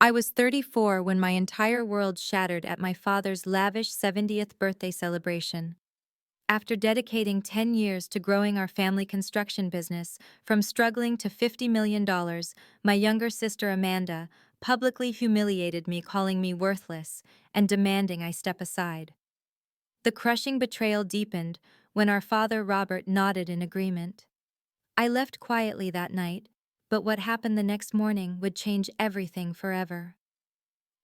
I was 34 when my entire world shattered at my father's lavish 70th birthday celebration. After dedicating 10 years to growing our family construction business, from struggling to $50 million, my younger sister Amanda publicly humiliated me, calling me worthless and demanding I step aside. The crushing betrayal deepened when our father Robert nodded in agreement. I left quietly that night, but what happened the next morning would change everything forever.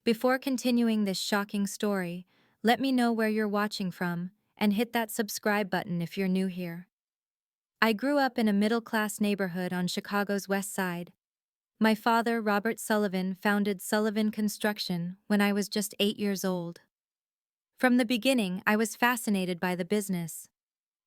Before continuing this shocking story, let me know where you're watching from and hit that subscribe button if you're new here. I grew up in a middle-class neighborhood on Chicago's west side. My father, Robert Sullivan, founded Sullivan Construction when I was just 8 years old. From the beginning, I was fascinated by the business.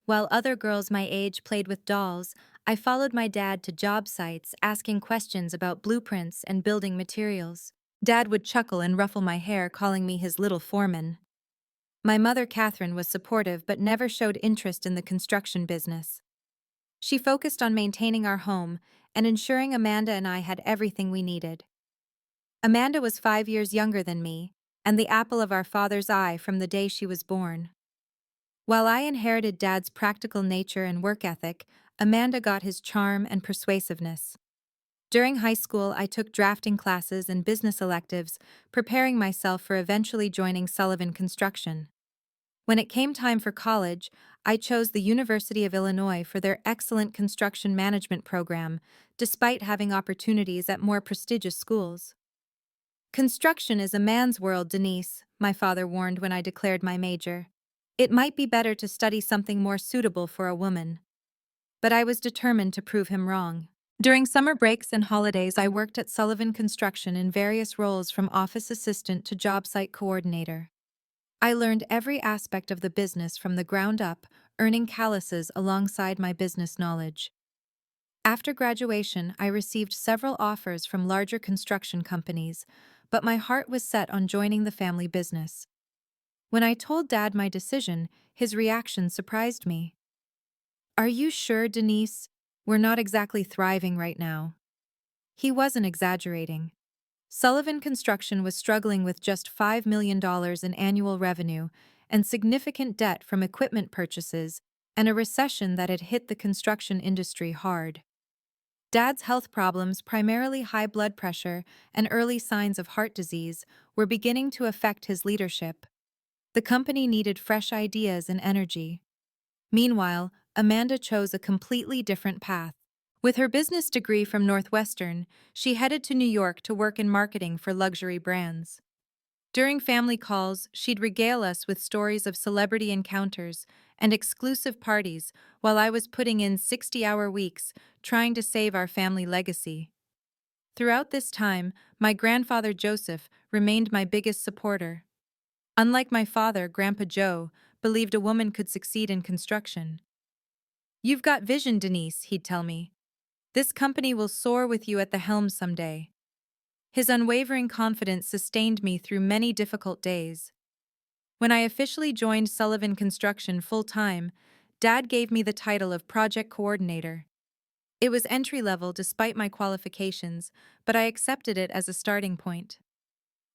While other girls my age played with dolls, I followed my dad to job sites asking questions about blueprints and building materials. Dad would chuckle and ruffle my hair, calling me his little foreman. My mother, Catherine, was supportive but never showed interest in the construction business. She focused on maintaining our home and ensuring Amanda and I had everything we needed. Amanda was 5 years younger than me, and the apple of our father's eye from the day she was born. While I inherited Dad's practical nature and work ethic, Amanda got his charm and persuasiveness. During high school, I took drafting classes and business electives, preparing myself for eventually joining Sullivan Construction. When it came time for college, I chose the University of Illinois for their excellent construction management program, despite having opportunities at more prestigious schools. Construction is a man's world, Denise, my father warned when I declared my major. It might be better to study something more suitable for a woman. But I was determined to prove him wrong. During summer breaks and holidays, I worked at Sullivan Construction in various roles from office assistant to job site coordinator. I learned every aspect of the business from the ground up, earning calluses alongside my business knowledge. After graduation, I received several offers from larger construction companies, but my heart was set on joining the family business. When I told Dad my decision, his reaction surprised me. "Are you sure, Denise? We're not exactly thriving right now." He wasn't exaggerating. Sullivan Construction was struggling with just $5 million in annual revenue and significant debt from equipment purchases and a recession that had hit the construction industry hard. Dad's health problems, primarily high blood pressure and early signs of heart disease, were beginning to affect his leadership. The company needed fresh ideas and energy. Meanwhile, Amanda chose a completely different path. With her business degree from Northwestern, she headed to New York to work in marketing for luxury brands. During family calls, she'd regale us with stories of celebrity encounters and exclusive parties while I was putting in 60-hour weeks trying to save our family legacy. Throughout this time, my grandfather Joseph remained my biggest supporter. Unlike my father, Grandpa Joe believed a woman could succeed in construction. "You've got vision, Denise," he'd tell me. "This company will soar with you at the helm someday." His unwavering confidence sustained me through many difficult days. When I officially joined Sullivan Construction full-time, Dad gave me the title of project coordinator. It was entry-level despite my qualifications, but I accepted it as a starting point.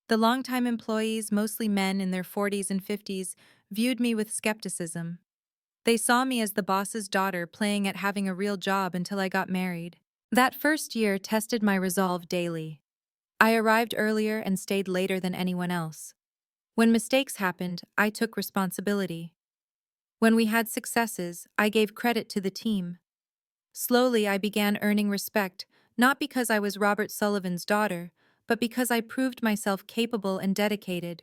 The longtime employees, mostly men in their 40s and 50s, viewed me with skepticism. They saw me as the boss's daughter playing at having a real job until I got married. That first year tested my resolve daily. I arrived earlier and stayed later than anyone else. When mistakes happened, I took responsibility. When we had successes, I gave credit to the team. Slowly, I began earning respect, not because I was Robert Sullivan's daughter, but because I proved myself capable and dedicated.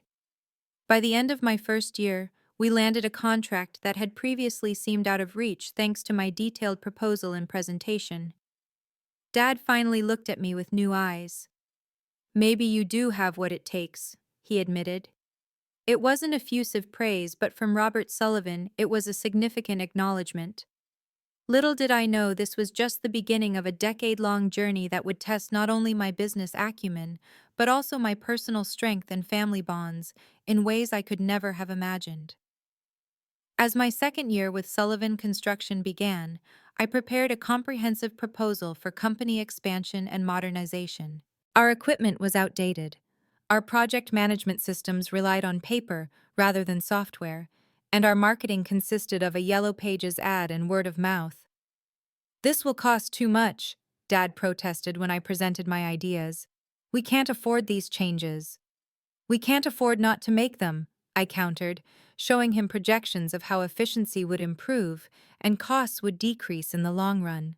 By the end of my first year, we landed a contract that had previously seemed out of reach thanks to my detailed proposal and presentation. Dad finally looked at me with new eyes. "Maybe you do have what it takes," he admitted. It wasn't effusive praise, but from Robert Sullivan, it was a significant acknowledgement. Little did I know this was just the beginning of a decade-long journey that would test not only my business acumen, but also my personal strength and family bonds in ways I could never have imagined. As my second year with Sullivan Construction began, I prepared a comprehensive proposal for company expansion and modernization. Our equipment was outdated. Our project management systems relied on paper rather than software, and our marketing consisted of a Yellow Pages ad and word of mouth. "This will cost too much," Dad protested when I presented my ideas. "We can't afford these changes." "We can't afford not to make them," I countered, showing him projections of how efficiency would improve and costs would decrease in the long run.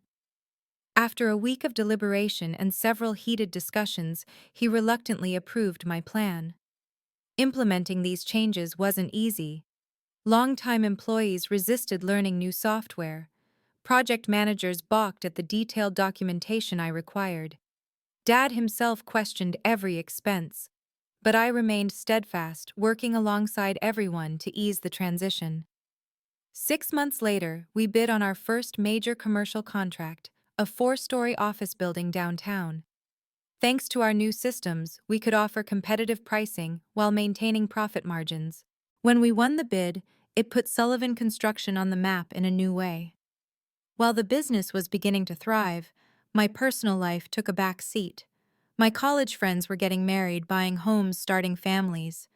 After a week of deliberation and several heated discussions, he reluctantly approved my plan. Implementing these changes wasn't easy. Longtime employees resisted learning new software. Project managers balked at the detailed documentation I required. Dad himself questioned every expense, but I remained steadfast, working alongside everyone to ease the transition. 6 months later, we bid on our first major commercial contract, a 4-story office building downtown. Thanks to our new systems, we could offer competitive pricing while maintaining profit margins. When we won the bid, it put Sullivan Construction on the map in a new way. While the business was beginning to thrive, my personal life took a back seat. My college friends were getting married, buying homes, starting families.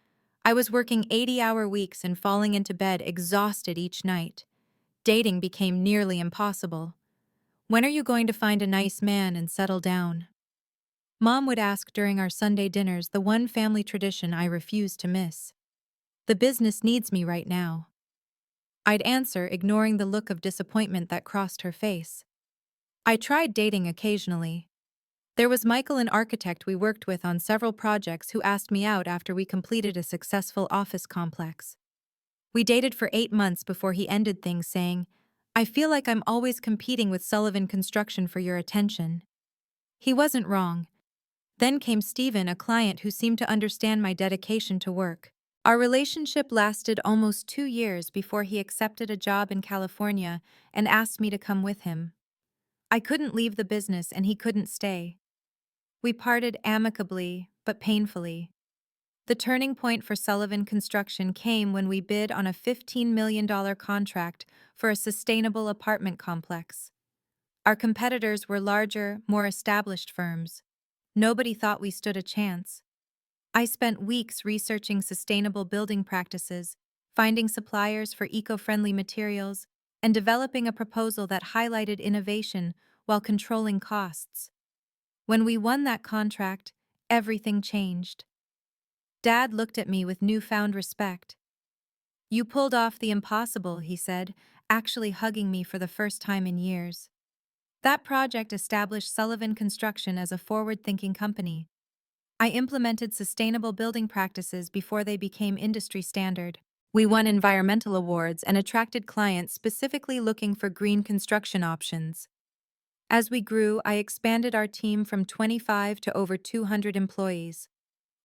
I was working 80-hour weeks and falling into bed exhausted each night. Dating became nearly impossible. "When are you going to find a nice man and settle down?" Mom would ask during our Sunday dinners, the one family tradition I refused to miss. "The business needs me right now." I'd answer, ignoring the look of disappointment that crossed her face. I tried dating occasionally. There was Michael, an architect we worked with on several projects, who asked me out after we completed a successful office complex. We dated for 8 months before he ended things, saying, "I feel like I'm always competing with Sullivan Construction for your attention." He wasn't wrong. Then came Stephen, a client who seemed to understand my dedication to work. Our relationship lasted almost 2 years before he accepted a job in California and asked me to come with him. I couldn't leave the business and he couldn't stay. We parted amicably, but painfully. The turning point for Sullivan Construction came when we bid on a $15 million contract for a sustainable apartment complex. Our competitors were larger, more established firms. Nobody thought we stood a chance. I spent weeks researching sustainable building practices, finding suppliers for eco-friendly materials, and developing a proposal that highlighted innovation while controlling costs. When we won that contract, everything changed. Dad looked at me with newfound respect. "You pulled off the impossible," he said, actually hugging me for the first time in years. That project established Sullivan Construction as a forward-thinking company. I implemented sustainable building practices before they became industry standard. We won environmental awards and attracted clients specifically looking for green construction options. As we grew, I expanded our team from 25 to over 200 employees.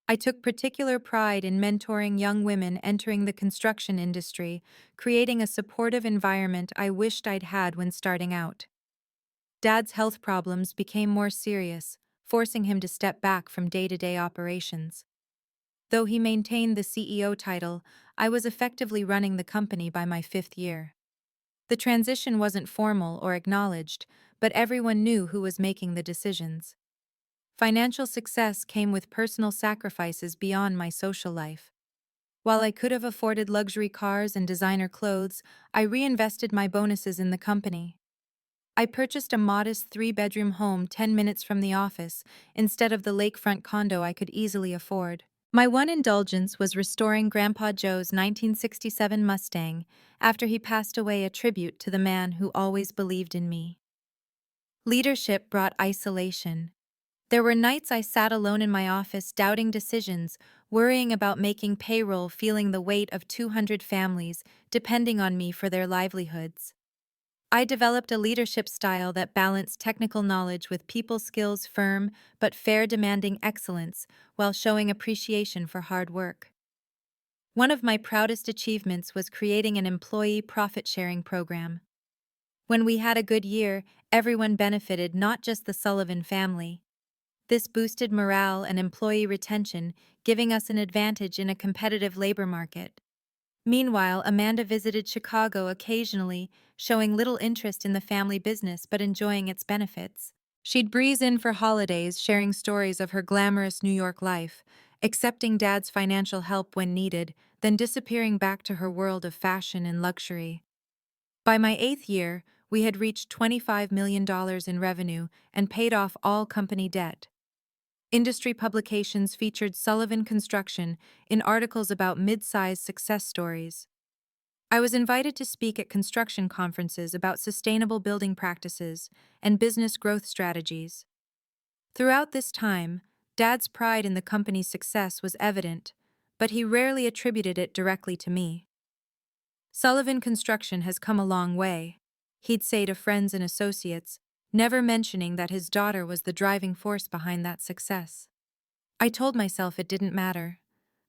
I took particular pride in mentoring young women entering the construction industry, creating a supportive environment I wished I'd had when starting out. Dad's health problems became more serious, forcing him to step back from day-to-day operations. Though he maintained the CEO title, I was effectively running the company by my 5th year. The transition wasn't formal or acknowledged, but everyone knew who was making the decisions. Financial success came with personal sacrifices beyond my social life. While I could have afforded luxury cars and designer clothes, I reinvested my bonuses in the company. I purchased a modest 3-bedroom home 10 minutes from the office instead of the lakefront condo I could easily afford. My one indulgence was restoring Grandpa Joe's 1967 Mustang after he passed away, a tribute to the man who always believed in me. Leadership brought isolation. There were nights I sat alone in my office, doubting decisions, worrying about making payroll, feeling the weight of 200 families depending on me for their livelihoods. I developed a leadership style that balanced technical knowledge with people skills, firm but fair, demanding excellence while showing appreciation for hard work. One of my proudest achievements was creating an employee profit-sharing program. When we had a good year, everyone benefited, not just the Sullivan family. This boosted morale and employee retention, giving us an advantage in a competitive labor market. Meanwhile, Amanda visited Chicago occasionally, showing little interest in the family business but enjoying its benefits. She'd breeze in for holidays, sharing stories of her glamorous New York life, accepting Dad's financial help when needed, then disappearing back to her world of fashion and luxury. By my 8th year, we had reached $25 million in revenue and paid off all company debt. Industry publications featured Sullivan Construction in articles about mid-sized success stories. I was invited to speak at construction conferences about sustainable building practices and business growth strategies. Throughout this time, Dad's pride in the company's success was evident, but he rarely attributed it directly to me. Sullivan Construction has come a long way, he'd say to friends and associates, never mentioning that his daughter was the driving force behind that success. I told myself it didn't matter.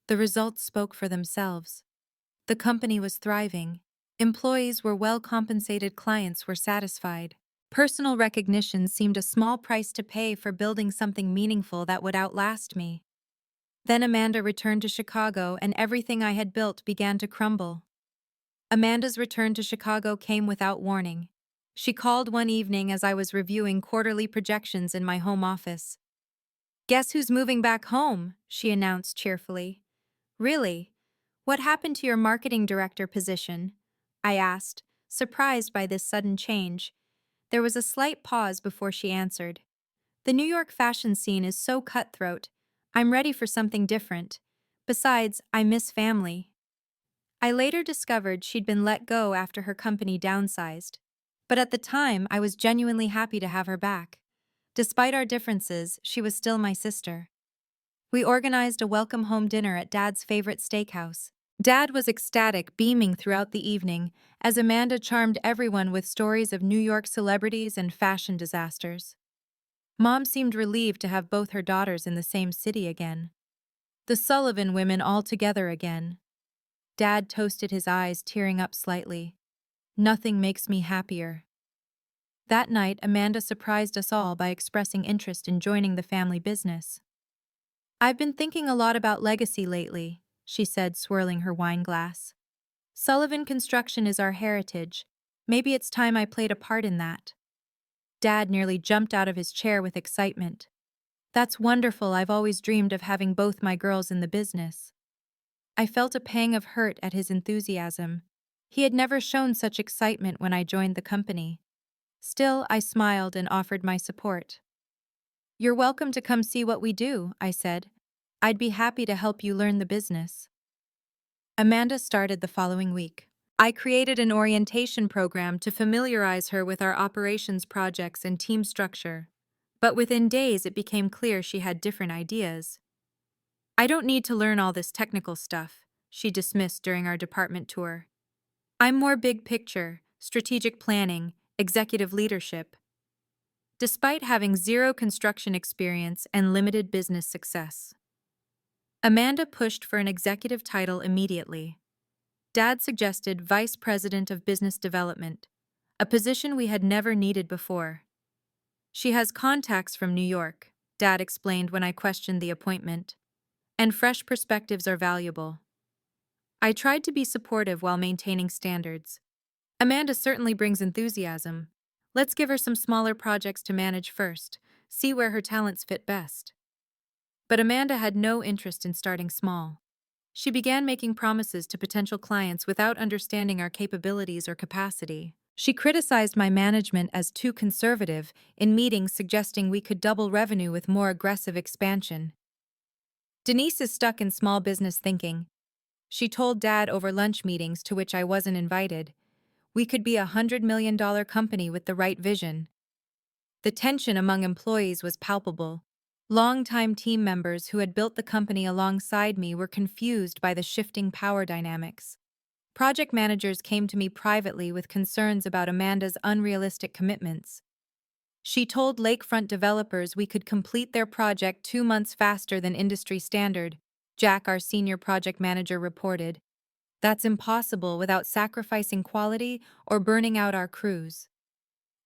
The results spoke for themselves. The company was thriving. Employees were well compensated, clients were satisfied. Personal recognition seemed a small price to pay for building something meaningful that would outlast me. Then Amanda returned to Chicago and everything I had built began to crumble. Amanda's return to Chicago came without warning. She called one evening as I was reviewing quarterly projections in my home office. "Guess who's moving back home?" she announced cheerfully. "Really? What happened to your marketing director position?" I asked, surprised by this sudden change. There was a slight pause before she answered. "The New York fashion scene is so cutthroat. I'm ready for something different. Besides, I miss family." I later discovered she'd been let go after her company downsized. But at the time, I was genuinely happy to have her back. Despite our differences, she was still my sister. We organized a welcome home dinner at Dad's favorite steakhouse. Dad was ecstatic, beaming throughout the evening, as Amanda charmed everyone with stories of New York celebrities and fashion disasters. Mom seemed relieved to have both her daughters in the same city again. The Sullivan women all together again. Dad toasted his eyes, tearing up slightly. "Nothing makes me happier." That night, Amanda surprised us all by expressing interest in joining the family business. "I've been thinking a lot about legacy lately," she said, swirling her wine glass. "Sullivan Construction is our heritage. Maybe it's time I played a part in that." Dad nearly jumped out of his chair with excitement. "That's wonderful. I've always dreamed of having both my girls in the business." I felt a pang of hurt at his enthusiasm. He had never shown such excitement when I joined the company. Still, I smiled and offered my support. "You're welcome to come see what we do," I said. "I'd be happy to help you learn the business." Amanda started the following week. I created an orientation program to familiarize her with our operations projects and team structure. But within days, it became clear she had different ideas. "I don't need to learn all this technical stuff," she dismissed during our department tour. "I'm more big picture, strategic planning, executive leadership." Despite having zero construction experience and limited business success, Amanda pushed for an executive title immediately. Dad suggested Vice President of Business Development, a position we had never needed before. "She has contacts from New York," Dad explained when I questioned the appointment, "and fresh perspectives are valuable." I tried to be supportive while maintaining standards. "Amanda certainly brings enthusiasm. Let's give her some smaller projects to manage first, see where her talents fit best." But Amanda had no interest in starting small. She began making promises to potential clients without understanding our capabilities or capacity. She criticized my management as too conservative in meetings, suggesting we could double revenue with more aggressive expansion. "Denise is stuck in small business thinking," she told Dad over lunch meetings to which I wasn't invited. "We could be a $100 million company with the right vision." The tension among employees was palpable. Longtime team members who had built the company alongside me were confused by the shifting power dynamics. Project managers came to me privately with concerns about Amanda's unrealistic commitments. She told lakefront developers we could complete their project 2 months faster than industry standard, Jack, our senior project manager, reported. "That's impossible without sacrificing quality or burning out our crews."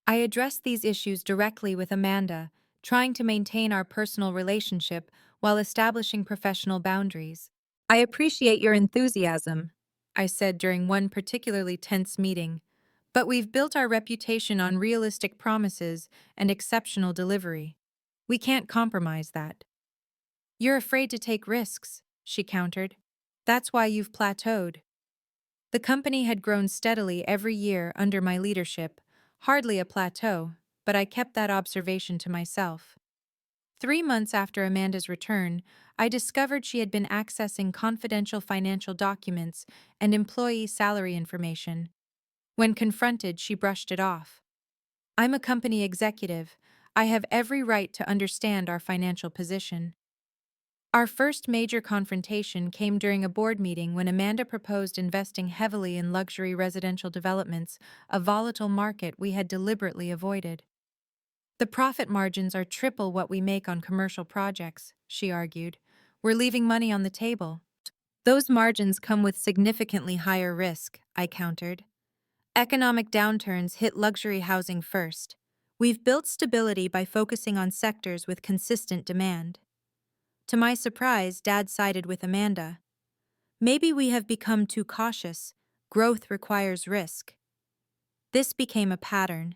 I addressed these issues directly with Amanda, trying to maintain our personal relationship while establishing professional boundaries. "I appreciate your enthusiasm," I said during one particularly tense meeting, But we've built our reputation on realistic promises and exceptional delivery. We can't compromise that. You're afraid to take risks, she countered. That's why you've plateaued. The company had grown steadily every year under my leadership, hardly a plateau, but I kept that observation to myself. 3 months after Amanda's return, I discovered she had been accessing confidential financial documents and employee salary information. When confronted, she brushed it off. I'm a company executive. I have every right to understand our financial position. Our first major confrontation came during a board meeting when Amanda proposed investing heavily in luxury residential developments, a volatile market we had deliberately avoided. The profit margins are triple what we make on commercial projects, she argued. We're leaving money on the table. Those margins come with significantly higher risk, I countered. Economic downturns hit luxury housing first. We've built stability by focusing on sectors with consistent demand. To my surprise, Dad sided with Amanda. Maybe we have become too cautious. Growth requires risk. This became a pattern.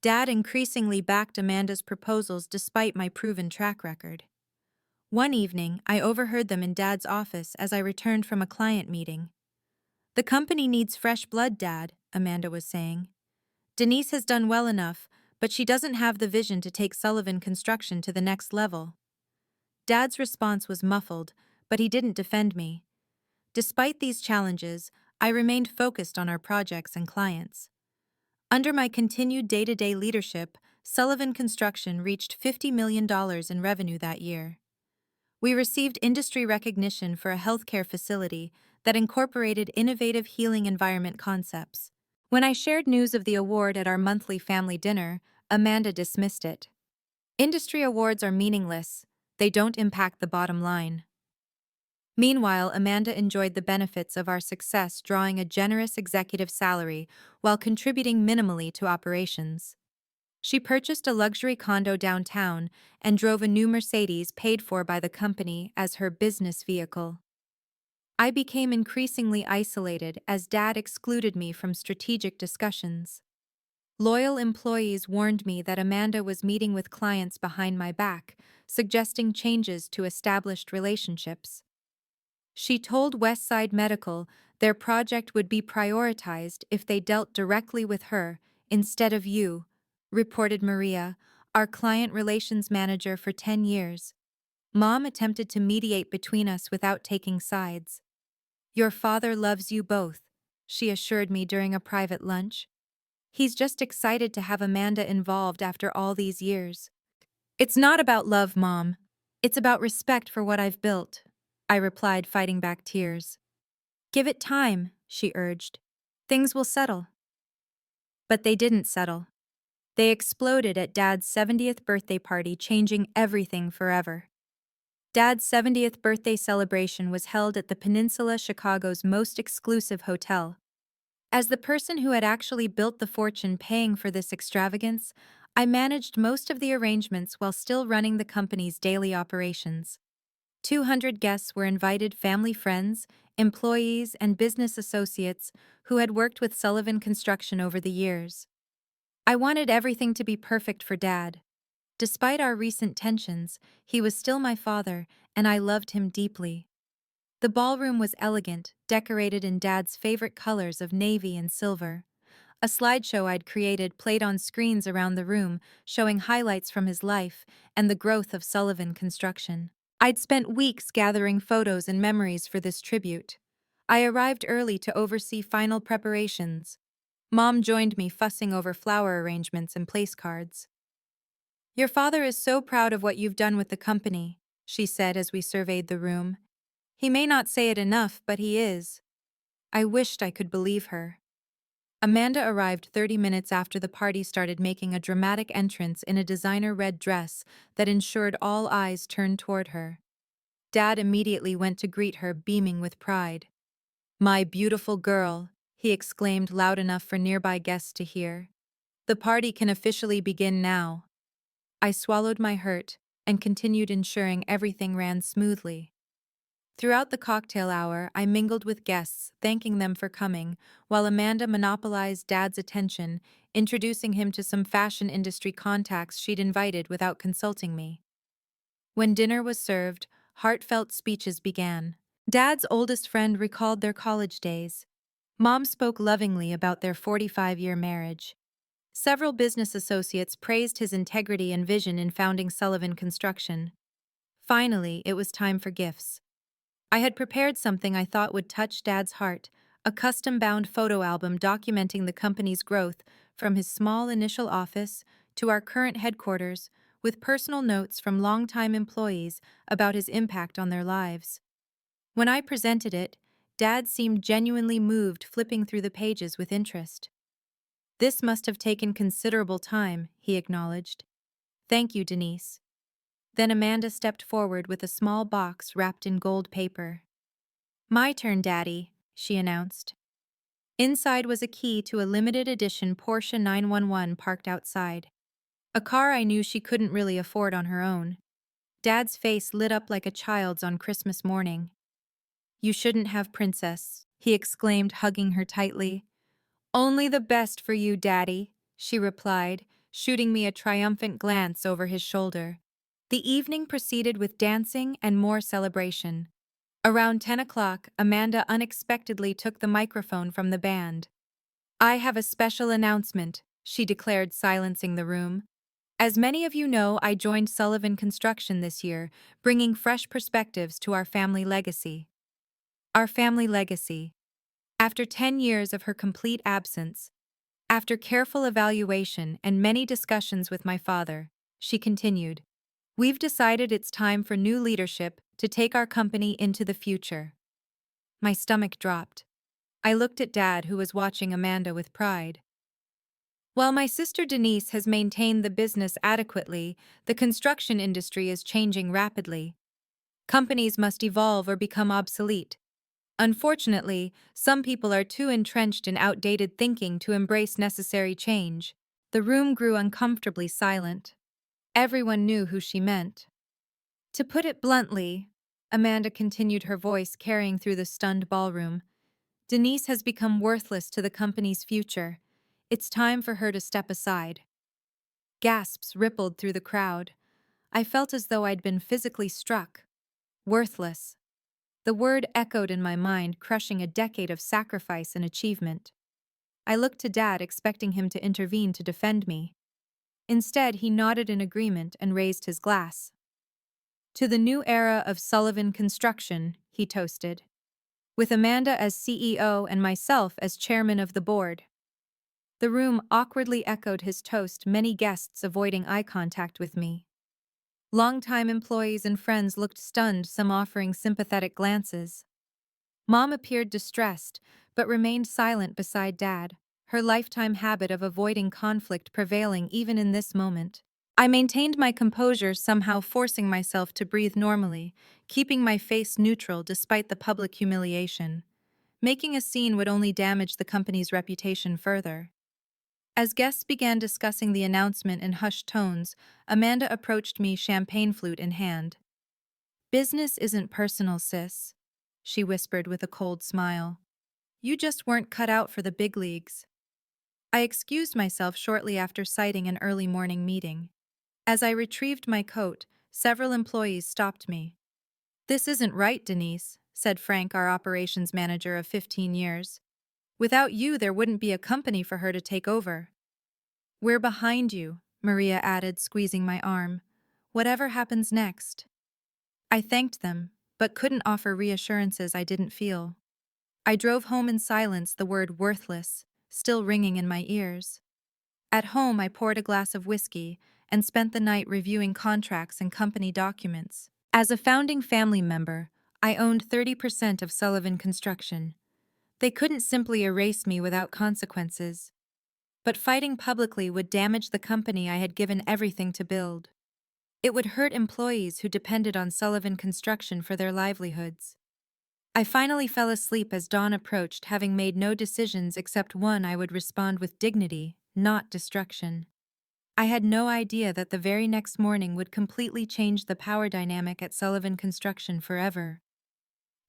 Dad increasingly backed Amanda's proposals despite my proven track record. One evening, I overheard them in Dad's office as I returned from a client meeting. The company needs fresh blood, Dad, Amanda was saying. Denise has done well enough, but she doesn't have the vision to take Sullivan Construction to the next level. Dad's response was muffled, but he didn't defend me. Despite these challenges, I remained focused on our projects and clients. Under my continued day-to-day leadership, Sullivan Construction reached $50 million in revenue that year. We received industry recognition for a healthcare facility that incorporated innovative healing environment concepts. When I shared news of the award at our monthly family dinner, Amanda dismissed it. Industry awards are meaningless. They don't impact the bottom line. Meanwhile, Amanda enjoyed the benefits of our success, drawing a generous executive salary while contributing minimally to operations. She purchased a luxury condo downtown and drove a new Mercedes paid for by the company as her business vehicle. I became increasingly isolated as Dad excluded me from strategic discussions. Loyal employees warned me that Amanda was meeting with clients behind my back, suggesting changes to established relationships. She told Westside Medical their project would be prioritized if they dealt directly with her instead of you, reported Maria, our client relations manager for 10 years. Mom attempted to mediate between us without taking sides. Your father loves you both, she assured me during a private lunch. He's just excited to have Amanda involved after all these years. It's not about love, Mom. It's about respect for what I've built, I replied, fighting back tears. Give it time, she urged. Things will settle. But they didn't settle. They exploded at Dad's 70th birthday party, changing everything forever. Dad's 70th birthday celebration was held at the Peninsula, Chicago's most exclusive hotel. As the person who had actually built the fortune paying for this extravagance, I managed most of the arrangements while still running the company's daily operations. 200 guests were invited, family, friends, employees, and business associates who had worked with Sullivan Construction over the years. I wanted everything to be perfect for Dad. Despite our recent tensions, he was still my father, and I loved him deeply. The ballroom was elegant, decorated in Dad's favorite colors of navy and silver. A slideshow I'd created played on screens around the room, showing highlights from his life and the growth of Sullivan Construction. I'd spent weeks gathering photos and memories for this tribute. I arrived early to oversee final preparations. Mom joined me, fussing over flower arrangements and place cards. Your father is so proud of what you've done with the company, she said as we surveyed the room. He may not say it enough, but he is. I wished I could believe her. Amanda arrived 30 minutes after the party started, making a dramatic entrance in a designer red dress that ensured all eyes turned toward her. Dad immediately went to greet her, beaming with pride. My beautiful girl, he exclaimed loud enough for nearby guests to hear. The party can officially begin now. I swallowed my hurt and continued ensuring everything ran smoothly. Throughout the cocktail hour, I mingled with guests, thanking them for coming, while Amanda monopolized Dad's attention, introducing him to some fashion industry contacts she'd invited without consulting me. When dinner was served, heartfelt speeches began. Dad's oldest friend recalled their college days. Mom spoke lovingly about their 45-year marriage. Several business associates praised his integrity and vision in founding Sullivan Construction. Finally, it was time for gifts. I had prepared something I thought would touch Dad's heart, a custom-bound photo album documenting the company's growth from his small initial office to our current headquarters, with personal notes from longtime employees about his impact on their lives. When I presented it, Dad seemed genuinely moved, flipping through the pages with interest. "This must have taken considerable time," he acknowledged. "Thank you, Denise." Then Amanda stepped forward with a small box wrapped in gold paper. "My turn, Daddy," she announced. Inside was a key to a limited edition Porsche 911 parked outside. A car I knew she couldn't really afford on her own. Dad's face lit up like a child's on Christmas morning. "You shouldn't have, Princess," he exclaimed, hugging her tightly. "Only the best for you, Daddy," she replied, shooting me a triumphant glance over his shoulder. The evening proceeded with dancing and more celebration. Around 10 o'clock, Amanda unexpectedly took the microphone from the band. "I have a special announcement," she declared, silencing the room. "As many of you know, I joined Sullivan Construction this year, bringing fresh perspectives to our family legacy." Our family legacy. After 10 years of her complete absence, after careful evaluation and many discussions with my father, she continued, "We've decided it's time for new leadership to take our company into the future." My stomach dropped. I looked at Dad, who was watching Amanda with pride. "While my sister Denise has maintained the business adequately, the construction industry is changing rapidly. Companies must evolve or become obsolete. Unfortunately, some people are too entrenched in outdated thinking to embrace necessary change." The room grew uncomfortably silent. Everyone knew who she meant. "To put it bluntly," Amanda continued, her voice carrying through the stunned ballroom, "Denise has become worthless to the company's future. It's time for her to step aside." Gasps rippled through the crowd. I felt as though I'd been physically struck. Worthless. The word echoed in my mind, crushing a decade of sacrifice and achievement. I looked to Dad, expecting him to intervene to defend me. Instead, he nodded in agreement and raised his glass. "To the new era of Sullivan Construction," he toasted, "with Amanda as CEO and myself as chairman of the board." The room awkwardly echoed his toast, many guests avoiding eye contact with me. Longtime employees and friends looked stunned, some offering sympathetic glances. Mom appeared distressed, but remained silent beside Dad, her lifetime habit of avoiding conflict prevailing even in this moment. I maintained my composure, somehow forcing myself to breathe normally, keeping my face neutral despite the public humiliation. Making a scene would only damage the company's reputation further. As guests began discussing the announcement in hushed tones, Amanda approached me, champagne flute in hand. "Business isn't personal, sis," she whispered with a cold smile. "You just weren't cut out for the big leagues." I excused myself shortly after, citing an early morning meeting. As I retrieved my coat, several employees stopped me. "This isn't right, Denise," said Frank, our operations manager of 15 years. "Without you, there wouldn't be a company for her to take over." "We're behind you," Maria added, squeezing my arm. "Whatever happens next." I thanked them, but couldn't offer reassurances I didn't feel. I drove home in silence, the word worthless still ringing in my ears. At home, I poured a glass of whiskey and spent the night reviewing contracts and company documents. As a founding family member, I owned 30% of Sullivan Construction. They couldn't simply erase me without consequences. But fighting publicly would damage the company I had given everything to build. It would hurt employees who depended on Sullivan Construction for their livelihoods. I finally fell asleep as dawn approached, having made no decisions except one: I would respond with dignity, not destruction. I had no idea that the very next morning would completely change the power dynamic at Sullivan Construction forever.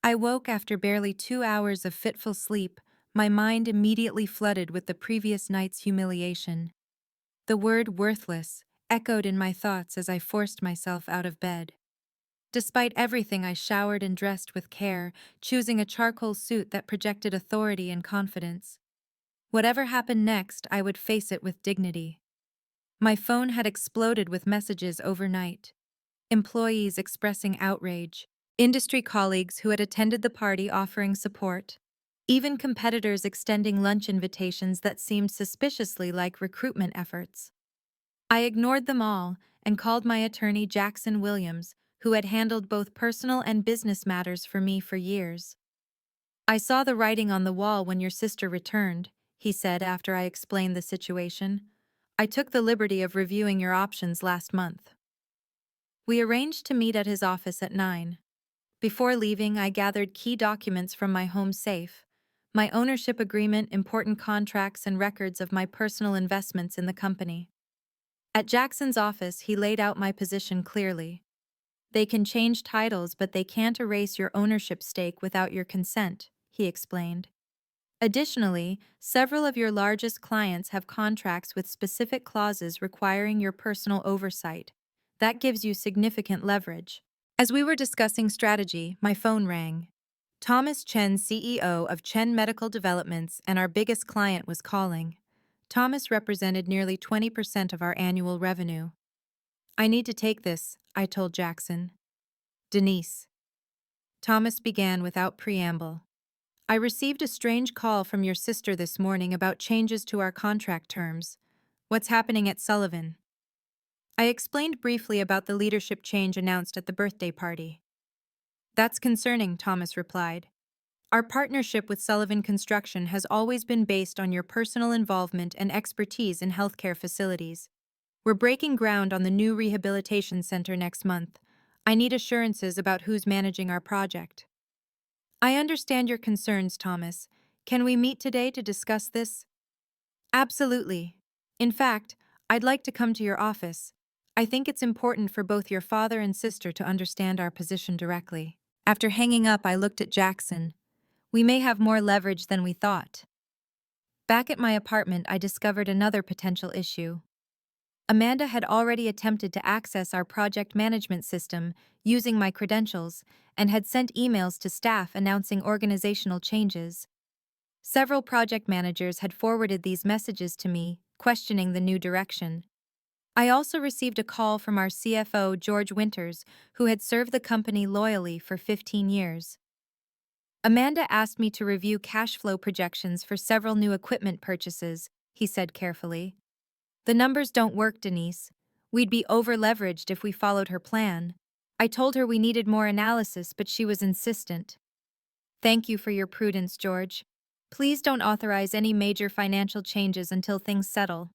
I woke after barely 2 hours of fitful sleep, my mind immediately flooded with the previous night's humiliation. The word worthless echoed in my thoughts as I forced myself out of bed. Despite everything, I showered and dressed with care, choosing a charcoal suit that projected authority and confidence. Whatever happened next, I would face it with dignity. My phone had exploded with messages overnight. Employees expressing outrage, industry colleagues who had attended the party offering support, even competitors extending lunch invitations that seemed suspiciously like recruitment efforts. I ignored them all and called my attorney Jackson Williams, who had handled both personal and business matters for me for years. "I saw the writing on the wall when your sister returned," he said after I explained the situation. "I took the liberty of reviewing your options last month." We arranged to meet at his office at 9. Before leaving, I gathered key documents from my home safe: my ownership agreement, important contracts, and records of my personal investments in the company. At Jackson's office, he laid out my position clearly. "They can change titles, but they can't erase your ownership stake without your consent," he explained. "Additionally, several of your largest clients have contracts with specific clauses requiring your personal oversight. That gives you significant leverage." As we were discussing strategy, my phone rang. Thomas Chen, CEO of Chen Medical Developments and our biggest client, was calling. Thomas represented nearly 20% of our annual revenue. "I need to take this," I told Jackson. "Denise." Thomas began without preamble. "I received a strange call from your sister this morning about changes to our contract terms. What's happening at Sullivan?" I explained briefly about the leadership change announced at the birthday party. "That's concerning," Thomas replied. "Our partnership with Sullivan Construction has always been based on your personal involvement and expertise in healthcare facilities. We're breaking ground on the new rehabilitation center next month. I need assurances about who's managing our project." "I understand your concerns, Thomas. Can we meet today to discuss this?" "Absolutely. In fact, I'd like to come to your office. I think it's important for both your father and sister to understand our position directly." After hanging up, I looked at Jackson. "We may have more leverage than we thought." Back at my apartment, I discovered another potential issue. Amanda had already attempted to access our project management system using my credentials and had sent emails to staff announcing organizational changes. Several project managers had forwarded these messages to me, questioning the new direction. I also received a call from our CFO, George Winters, who had served the company loyally for 15 years. "Amanda asked me to review cash flow projections for several new equipment purchases," he said carefully. "The numbers don't work, Denise. We'd be over-leveraged if we followed her plan." I told her we needed more analysis, but she was insistent. "Thank you for your prudence, George. Please don't authorize any major financial changes until things settle."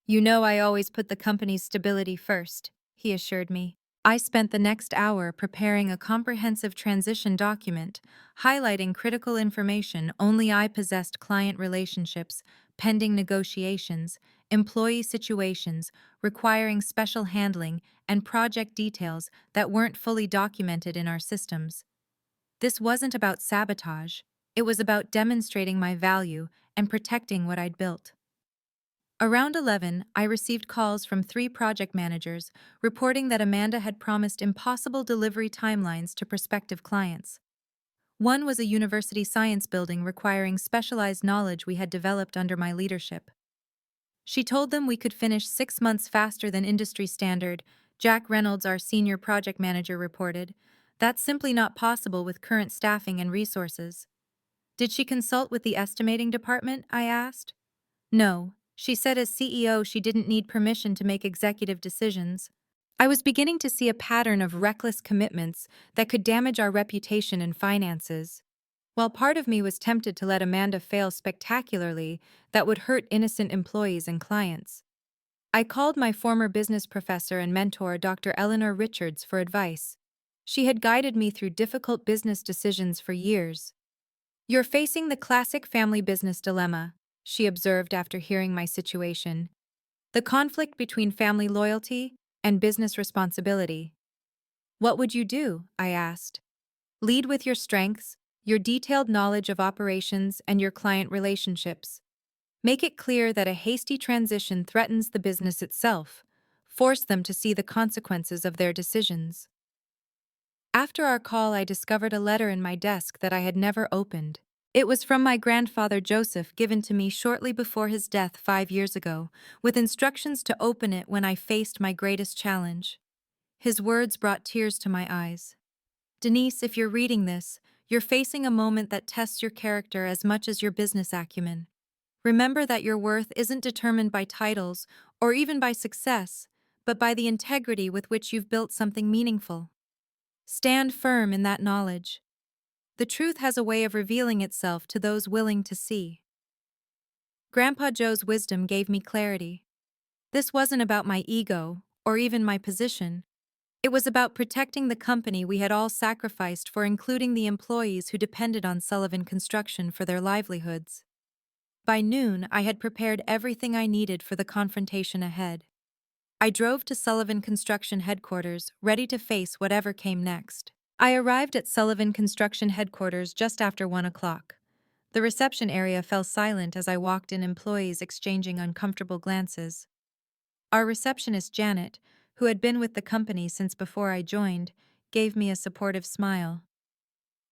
"You know I always put the company's stability first," he assured me. I spent the next hour preparing a comprehensive transition document, highlighting critical information only I possessed: client relationships, pending negotiations, employee situations requiring special handling, and project details that weren't fully documented in our systems. This wasn't about sabotage, it was about demonstrating my value and protecting what I'd built. Around 11, I received calls from 3 project managers reporting that Amanda had promised impossible delivery timelines to prospective clients. One was a university science building requiring specialized knowledge we had developed under my leadership. She told them we could finish 6 months faster than industry standard. Jack Reynolds, our senior project manager, reported, "That's simply not possible with current staffing and resources." "Did she consult with the estimating department?" I asked. "No. She said as CEO she didn't need permission to make executive decisions." I was beginning to see a pattern of reckless commitments that could damage our reputation and finances. While part of me was tempted to let Amanda fail spectacularly, that would hurt innocent employees and clients. I called my former business professor and mentor, Dr. Eleanor Richards, for advice. She had guided me through difficult business decisions for years. "You're facing the classic family business dilemma," she observed after hearing my situation. "The conflict between family loyalty and business responsibility." "What would you do?" I asked. Lead with your strengths, your detailed knowledge of operations, and your client relationships. Make it clear that a hasty transition threatens the business itself. Force them to see the consequences of their decisions. After our call, I discovered a letter in my desk that I had never opened. It was from my grandfather Joseph, given to me shortly before his death 5 years ago, with instructions to open it when I faced my greatest challenge. His words brought tears to my eyes. Denise, if you're reading this, you're facing a moment that tests your character as much as your business acumen. Remember that your worth isn't determined by titles or even by success, but by the integrity with which you've built something meaningful. Stand firm in that knowledge. The truth has a way of revealing itself to those willing to see. Grandpa Joe's wisdom gave me clarity. This wasn't about my ego, or even my position. It was about protecting the company we had all sacrificed for, including the employees who depended on Sullivan Construction for their livelihoods. By noon, I had prepared everything I needed for the confrontation ahead. I drove to Sullivan Construction headquarters, ready to face whatever came next. I arrived at Sullivan Construction headquarters just after 1 o'clock. The reception area fell silent as I walked in, employees exchanging uncomfortable glances. Our receptionist, Janet, who had been with the company since before I joined, gave me a supportive smile.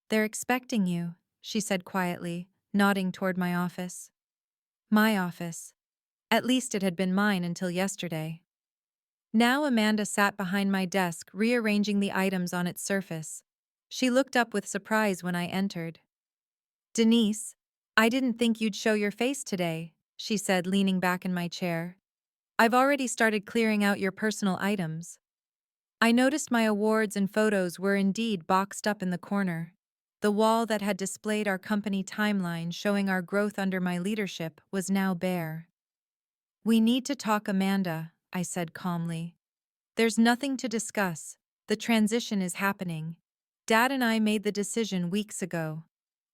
"They're expecting you," she said quietly, nodding toward my office. My office. At least it had been mine until yesterday. Now Amanda sat behind my desk, rearranging the items on its surface. She looked up with surprise when I entered. "Denise, I didn't think you'd show your face today," she said, leaning back in my chair. "I've already started clearing out your personal items." I noticed my awards and photos were indeed boxed up in the corner. The wall that had displayed our company timeline showing our growth under my leadership was now bare. "We need to talk, Amanda," I said calmly. "There's nothing to discuss. The transition is happening. Dad and I made the decision weeks ago."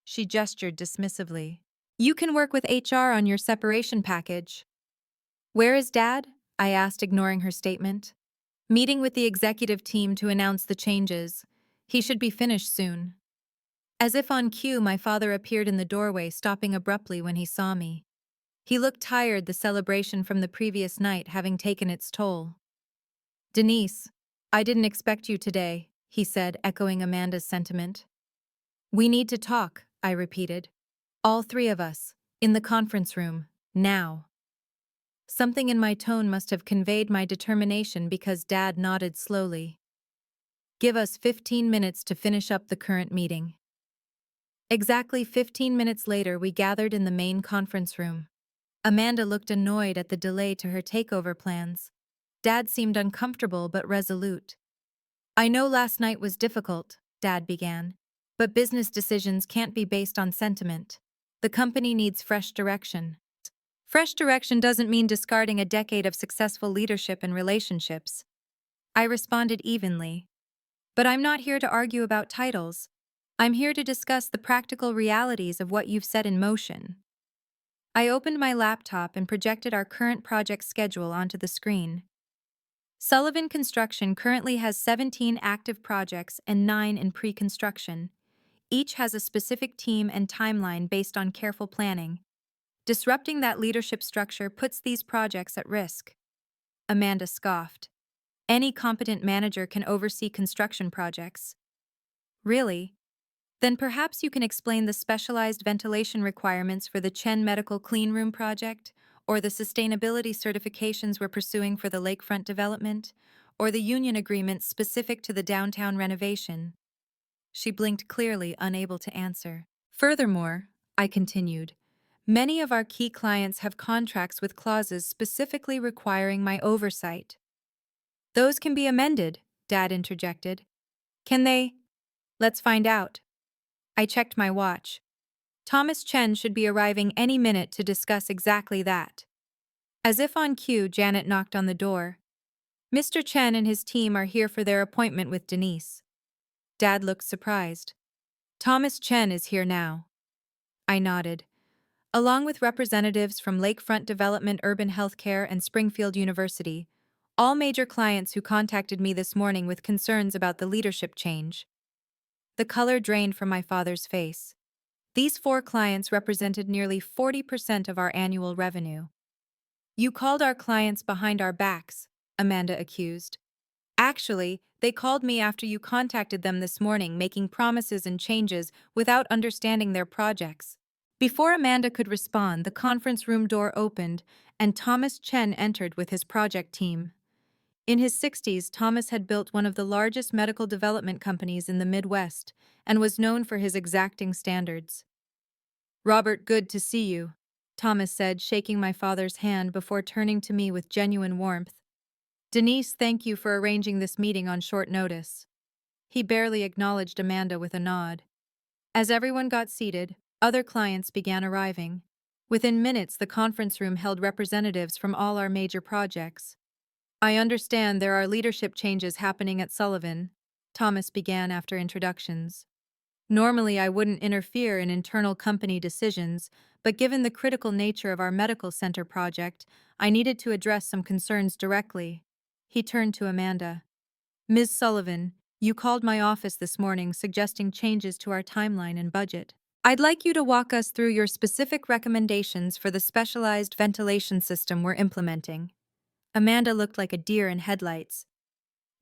She gestured dismissively. "You can work with HR on your separation package." "Where is Dad?" I asked, ignoring her statement. "Meeting with the executive team to announce the changes. He should be finished soon." As if on cue, my father appeared in the doorway, stopping abruptly when he saw me. He looked tired, the celebration from the previous night having taken its toll. "Denise, I didn't expect you today," he said, echoing Amanda's sentiment. "We need to talk," I repeated. "All three of us, in the conference room, now." Something in my tone must have conveyed my determination, because Dad nodded slowly. "Give us 15 minutes to finish up the current meeting." Exactly 15 minutes later, we gathered in the main conference room. Amanda looked annoyed at the delay to her takeover plans. Dad seemed uncomfortable but resolute. "I know last night was difficult," Dad began, "but business decisions can't be based on sentiment. The company needs fresh direction." "Fresh direction doesn't mean discarding a decade of successful leadership and relationships," I responded evenly. "But I'm not here to argue about titles. I'm here to discuss the practical realities of what you've set in motion." I opened my laptop and projected our current project schedule onto the screen. Sullivan Construction currently has 17 active projects and 9 in pre-construction. Each has a specific team and timeline based on careful planning. Disrupting that leadership structure puts these projects at risk. Amanda scoffed. "Any competent manager can oversee construction projects." "Really? Then perhaps you can explain the specialized ventilation requirements for the Chen Medical Cleanroom project, or the sustainability certifications we're pursuing for the lakefront development, or the union agreements specific to the downtown renovation." She blinked clearly, unable to answer. "Furthermore," I continued, "many of our key clients have contracts with clauses specifically requiring my oversight." "Those can be amended," Dad interjected. "Can they?" "Let's find out." I checked my watch. Thomas Chen should be arriving any minute to discuss exactly that. As if on cue, Janet knocked on the door. "Mr. Chen and his team are here for their appointment with Denise." Dad looked surprised. "Thomas Chen is here now." I nodded. "Along with representatives from Lakefront Development, Urban Healthcare, and Springfield University, all major clients who contacted me this morning with concerns about the leadership change." The color drained from my father's face. These 4 clients represented nearly 40% of our annual revenue. You called our clients behind our backs, Amanda accused. Actually, they called me after you contacted them this morning, making promises and changes without understanding their projects. Before Amanda could respond, the conference room door opened and Thomas Chen entered with his project team. In his 60s, Thomas had built one of the largest medical development companies in the Midwest and was known for his exacting standards. "Robert, good to see you," Thomas said, shaking my father's hand before turning to me with genuine warmth. "Denise, thank you for arranging this meeting on short notice." He barely acknowledged Amanda with a nod. As everyone got seated, other clients began arriving. Within minutes, the conference room held representatives from all our major projects. "I understand there are leadership changes happening at Sullivan," Thomas began after introductions. "Normally, I wouldn't interfere in internal company decisions, but given the critical nature of our medical center project, I needed to address some concerns directly." He turned to Amanda. "Ms. Sullivan, you called my office this morning suggesting changes to our timeline and budget. I'd like you to walk us through your specific recommendations for the specialized ventilation system we're implementing." Amanda looked like a deer in headlights.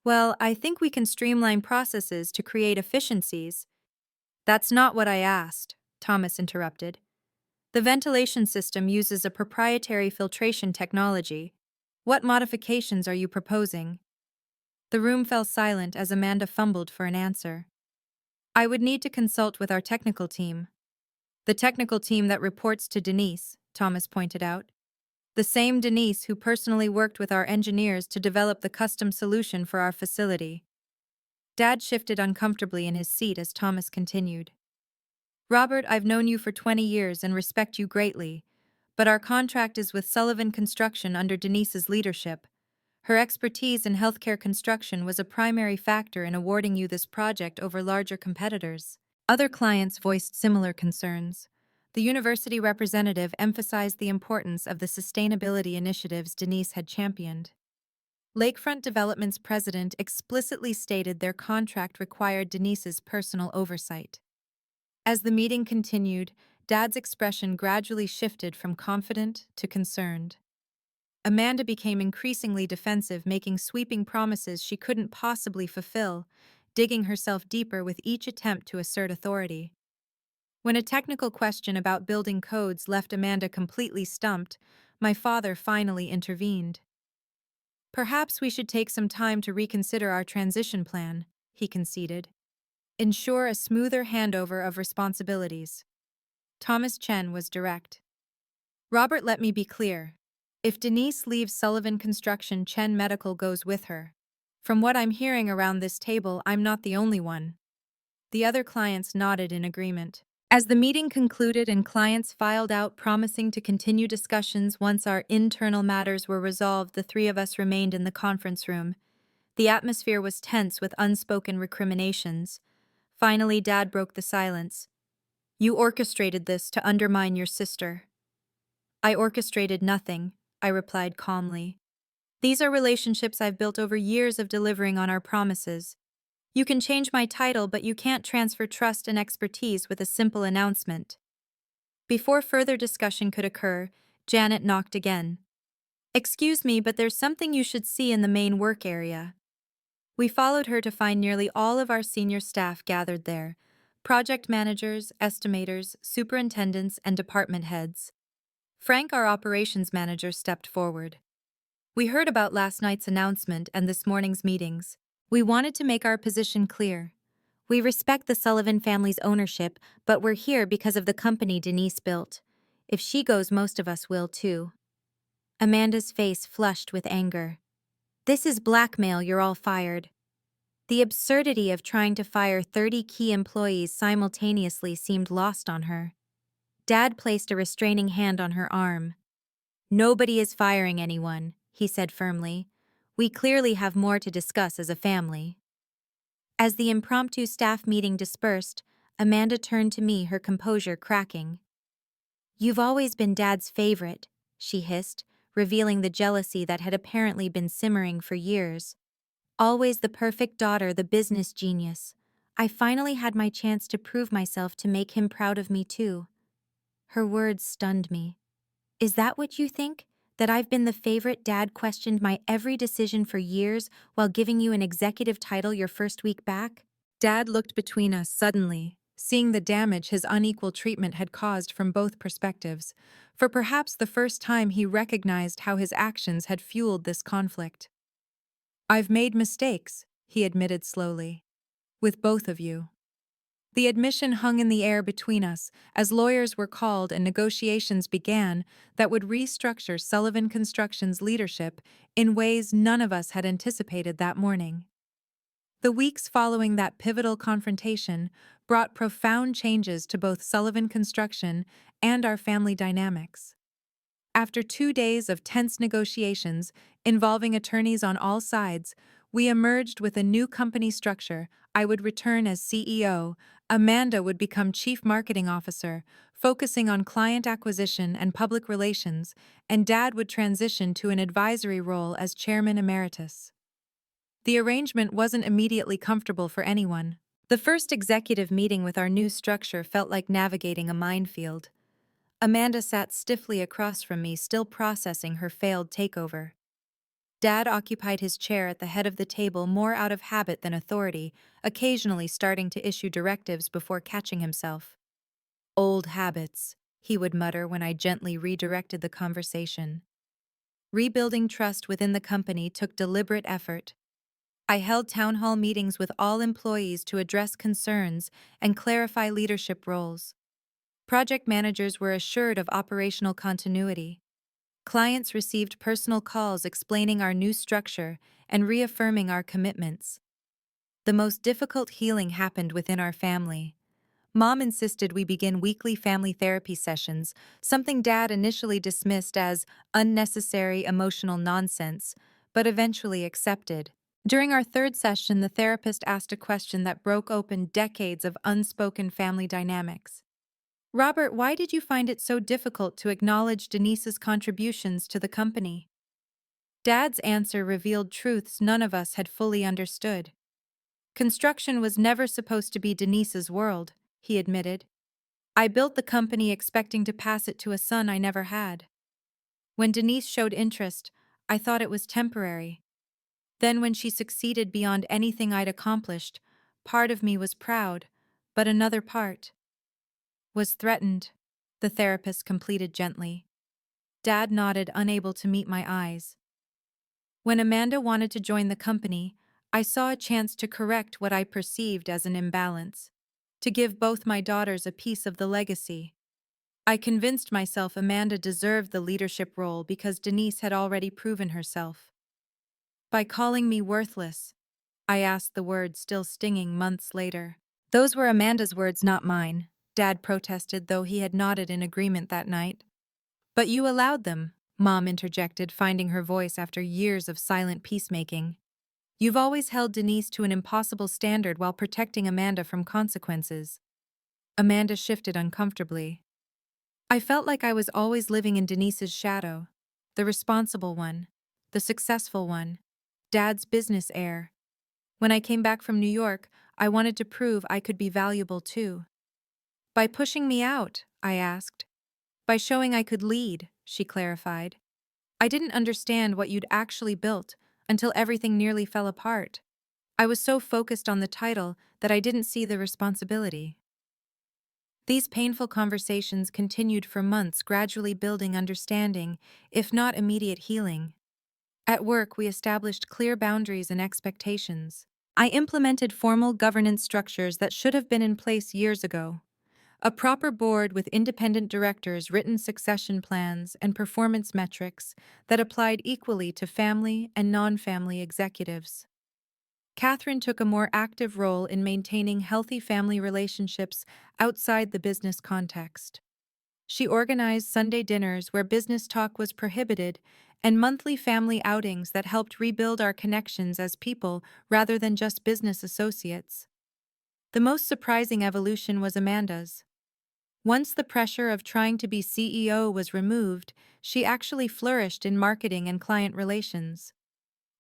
"Well, I think we can streamline processes to create efficiencies." "That's not what I asked," Thomas interrupted. "The ventilation system uses a proprietary filtration technology. What modifications are you proposing?" The room fell silent as Amanda fumbled for an answer. "I would need to consult with our technical team." "The technical team that reports to Denise," Thomas pointed out. "The same Denise who personally worked with our engineers to develop the custom solution for our facility." Dad shifted uncomfortably in his seat as Thomas continued. "Robert, I've known you for 20 years and respect you greatly, but our contract is with Sullivan Construction under Denise's leadership. Her expertise in healthcare construction was a primary factor in awarding you this project over larger competitors." Other clients voiced similar concerns. The university representative emphasized the importance of the sustainability initiatives Denise had championed. Lakefront Development's president explicitly stated their contract required Denise's personal oversight. As the meeting continued, Dad's expression gradually shifted from confident to concerned. Amanda became increasingly defensive, making sweeping promises she couldn't possibly fulfill, digging herself deeper with each attempt to assert authority. When a technical question about building codes left Amanda completely stumped, my father finally intervened. "Perhaps we should take some time to reconsider our transition plan," he conceded. "Ensure a smoother handover of responsibilities." Thomas Chen was direct. "Robert, let me be clear. If Denise leaves Sullivan Construction, Chen Medical goes with her. From what I'm hearing around this table, I'm not the only one." The other clients nodded in agreement. As the meeting concluded and clients filed out promising to continue discussions once our internal matters were resolved, the 3 of us remained in the conference room. The atmosphere was tense with unspoken recriminations. Finally, Dad broke the silence. "You orchestrated this to undermine your sister." "I orchestrated nothing," I replied calmly. "These are relationships I've built over years of delivering on our promises. You can change my title, but you can't transfer trust and expertise with a simple announcement." Before further discussion could occur, Janet knocked again. "Excuse me, but there's something you should see in the main work area." We followed her to find nearly all of our senior staff gathered there: project managers, estimators, superintendents, and department heads. Frank, our operations manager, stepped forward. "We heard about last night's announcement and this morning's meetings. We wanted to make our position clear. We respect the Sullivan family's ownership, but we're here because of the company Denise built. If she goes, most of us will too." Amanda's face flushed with anger. "This is blackmail, you're all fired." The absurdity of trying to fire 30 key employees simultaneously seemed lost on her. Dad placed a restraining hand on her arm. "Nobody is firing anyone," he said firmly. "We clearly have more to discuss as a family." As the impromptu staff meeting dispersed, Amanda turned to me, her composure cracking. "You've always been Dad's favorite," she hissed, revealing the jealousy that had apparently been simmering for years. "Always the perfect daughter, the business genius. I finally had my chance to prove myself to make him proud of me too. Her words stunned me. Is that what you think? That I've been the favorite Dad questioned my every decision for years while giving you an executive title your first week back? Dad looked between us suddenly, seeing the damage his unequal treatment had caused from both perspectives. For perhaps the first time he recognized how his actions had fueled this conflict. I've made mistakes, he admitted slowly. With both of you. The admission hung in the air between us as lawyers were called and negotiations began that would restructure Sullivan Construction's leadership in ways none of us had anticipated that morning. The weeks following that pivotal confrontation brought profound changes to both Sullivan Construction and our family dynamics. After 2 days of tense negotiations involving attorneys on all sides, we emerged with a new company structure. I would return as CEO, Amanda would become Chief Marketing Officer, focusing on client acquisition and public relations, and Dad would transition to an advisory role as Chairman Emeritus. The arrangement wasn't immediately comfortable for anyone. The first executive meeting with our new structure felt like navigating a minefield. Amanda sat stiffly across from me, still processing her failed takeover. Dad occupied his chair at the head of the table more out of habit than authority, occasionally starting to issue directives before catching himself. Old habits, he would mutter when I gently redirected the conversation. Rebuilding trust within the company took deliberate effort. I held town hall meetings with all employees to address concerns and clarify leadership roles. Project managers were assured of operational continuity. Clients received personal calls explaining our new structure and reaffirming our commitments. The most difficult healing happened within our family. Mom insisted we begin weekly family therapy sessions, something Dad initially dismissed as unnecessary emotional nonsense, but eventually accepted. During our third session, the therapist asked a question that broke open decades of unspoken family dynamics. Robert, why did you find it so difficult to acknowledge Denise's contributions to the company? Dad's answer revealed truths none of us had fully understood. Construction was never supposed to be Denise's world, he admitted. I built the company expecting to pass it to a son I never had. When Denise showed interest, I thought it was temporary. Then when she succeeded beyond anything I'd accomplished, part of me was proud, but another part was threatened, the therapist completed gently. Dad nodded, unable to meet my eyes. When Amanda wanted to join the company, I saw a chance to correct what I perceived as an imbalance, to give both my daughters a piece of the legacy. I convinced myself Amanda deserved the leadership role because Denise had already proven herself. By calling me worthless, I asked, the words still stinging months later. Those were Amanda's words, not mine, Dad protested, though he had nodded in agreement that night. But you allowed them, Mom interjected, finding her voice after years of silent peacemaking. You've always held Denise to an impossible standard while protecting Amanda from consequences. Amanda shifted uncomfortably. I felt like I was always living in Denise's shadow, the responsible one, the successful one, Dad's business heir. When I came back from New York, I wanted to prove I could be valuable too. By pushing me out, I asked. By showing I could lead, she clarified. I didn't understand what you'd actually built until everything nearly fell apart. I was so focused on the title that I didn't see the responsibility. These painful conversations continued for months, gradually building understanding, if not immediate healing. At work, we established clear boundaries and expectations. I implemented formal governance structures that should have been in place years ago. A proper board with independent directors, written succession plans, and performance metrics that applied equally to family and non-family executives. Catherine took a more active role in maintaining healthy family relationships outside the business context. She organized Sunday dinners where business talk was prohibited and monthly family outings that helped rebuild our connections as people rather than just business associates. The most surprising evolution was Amanda's. Once the pressure of trying to be CEO was removed, she actually flourished in marketing and client relations.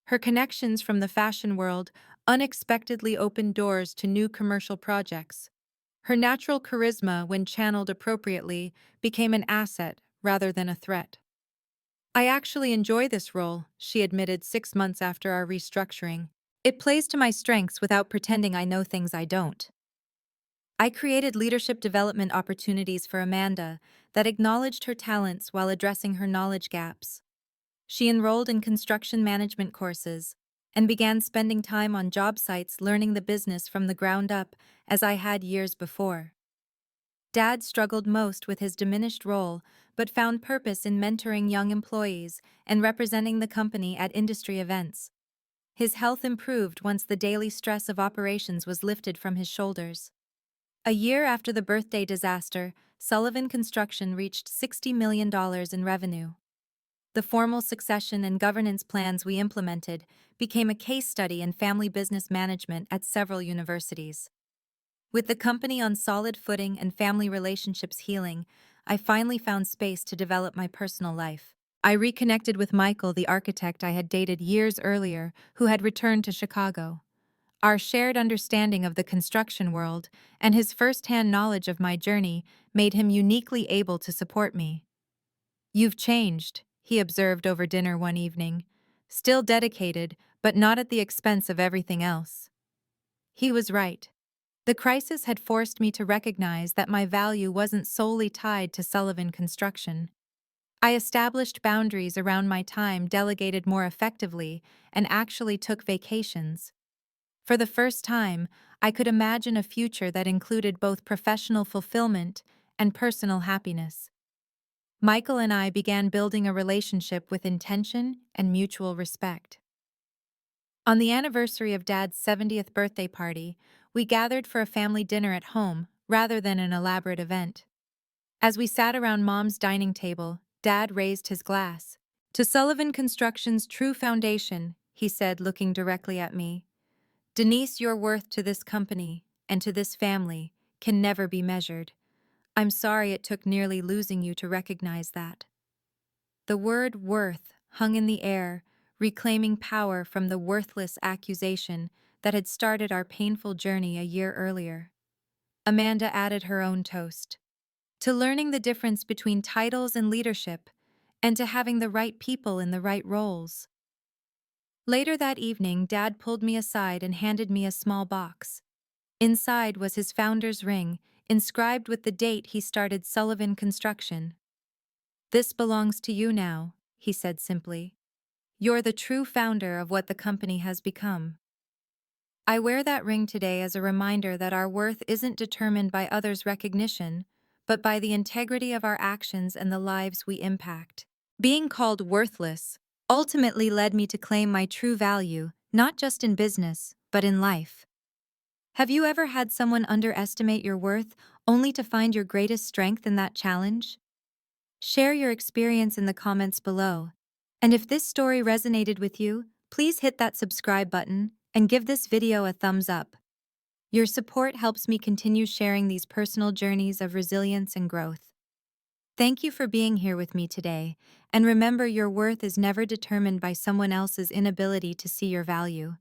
Her connections from the fashion world unexpectedly opened doors to new commercial projects. Her natural charisma, when channeled appropriately, became an asset rather than a threat. I actually enjoy this role, she admitted 6 months after our restructuring. It plays to my strengths without pretending I know things I don't. I created leadership development opportunities for Amanda that acknowledged her talents while addressing her knowledge gaps. She enrolled in construction management courses and began spending time on job sites learning the business from the ground up as I had years before. Dad struggled most with his diminished role, but found purpose in mentoring young employees and representing the company at industry events. His health improved once the daily stress of operations was lifted from his shoulders. A year after the birthday disaster, Sullivan Construction reached $60 million in revenue. The formal succession and governance plans we implemented became a case study in family business management at several universities. With the company on solid footing and family relationships healing, I finally found space to develop my personal life. I reconnected with Michael, the architect I had dated years earlier, who had returned to Chicago. Our shared understanding of the construction world and his first-hand knowledge of my journey made him uniquely able to support me. "You've changed," he observed over dinner one evening. "Still dedicated, but not at the expense of everything else." He was right. The crisis had forced me to recognize that my value wasn't solely tied to Sullivan Construction. I established boundaries around my time, delegated more effectively, and actually took vacations. For the first time, I could imagine a future that included both professional fulfillment and personal happiness. Michael and I began building a relationship with intention and mutual respect. On the anniversary of Dad's 70th birthday party, we gathered for a family dinner at home rather than an elaborate event. As we sat around Mom's dining table, Dad raised his glass. "To Sullivan Construction's true foundation," he said, looking directly at me. "Denise, your worth to this company and to this family can never be measured. I'm sorry it took nearly losing you to recognize that." The word worth hung in the air, reclaiming power from the worthless accusation that had started our painful journey a year earlier. Amanda added her own toast. "To learning the difference between titles and leadership, and to having the right people in the right roles." Later that evening, Dad pulled me aside and handed me a small box. Inside was his founder's ring, inscribed with the date he started Sullivan Construction. "This belongs to you now," he said simply. "You're the true founder of what the company has become." I wear that ring today as a reminder that our worth isn't determined by others' recognition, but by the integrity of our actions and the lives we impact. Being called worthless ultimately led me to claim my true value, not just in business, but in life. Have you ever had someone underestimate your worth only to find your greatest strength in that challenge? Share your experience in the comments below. And if this story resonated with you, please hit that subscribe button and give this video a thumbs up. Your support helps me continue sharing these personal journeys of resilience and growth. Thank you for being here with me today, and remember, your worth is never determined by someone else's inability to see your value.